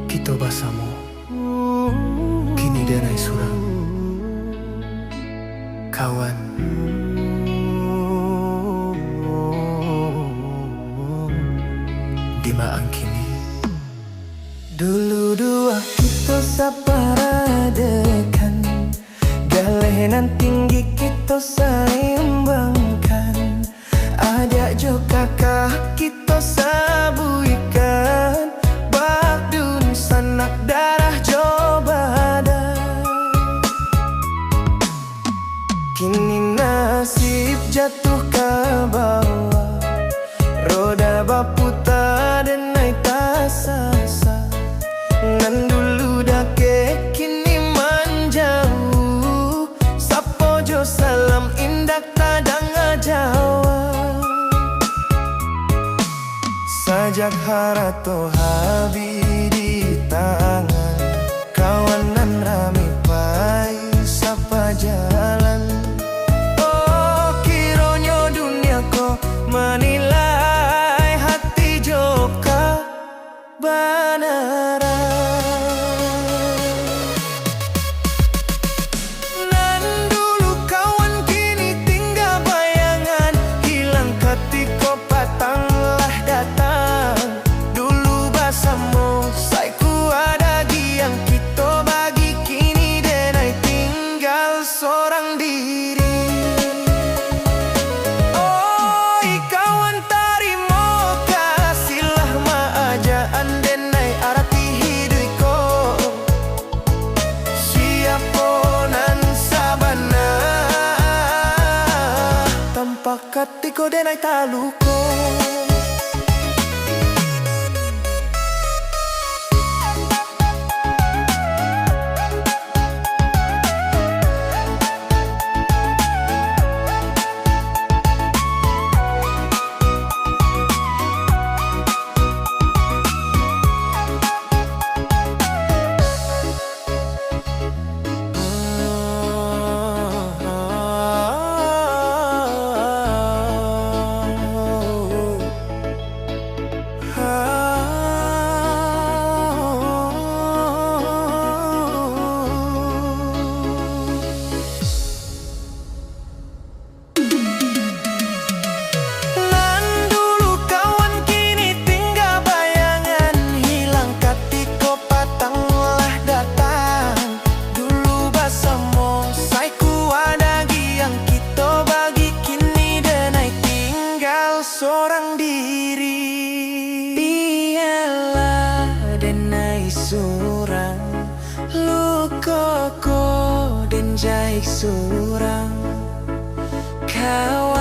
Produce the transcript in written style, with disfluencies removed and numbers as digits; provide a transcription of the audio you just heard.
Kita bersama kini denai surang kawan. Di maang kini Dulu dua kita saparadekan, galenan tinggi kita seimbangkan. Ada jo kakak kita sabuikan, bakdun sanak darah jo badan. Kini nasib jatuh ke bawah, roda baputar dan naik tasasa. Nan dulu dake kini manjauh, sapo jo salam indak tadang ajawa. Sajak harato habi di tangan, kawanan rami pai sapa jalan. Oh kironyo dunia ko menilai hati joka banara. Nan dulu kawan kini tinggal bayangan, hilang ketika patanglah datang. Dulu basamu saiku ada yang kita bagi, kini denai tinggal seorang diri. Oi kawan tarimo kasihlah maajaan denai arati hidupku. Siaponan sabana tanpa katiko denai taluko. Seorang diri, piala denai surang, luka ko den jahik surang kawan.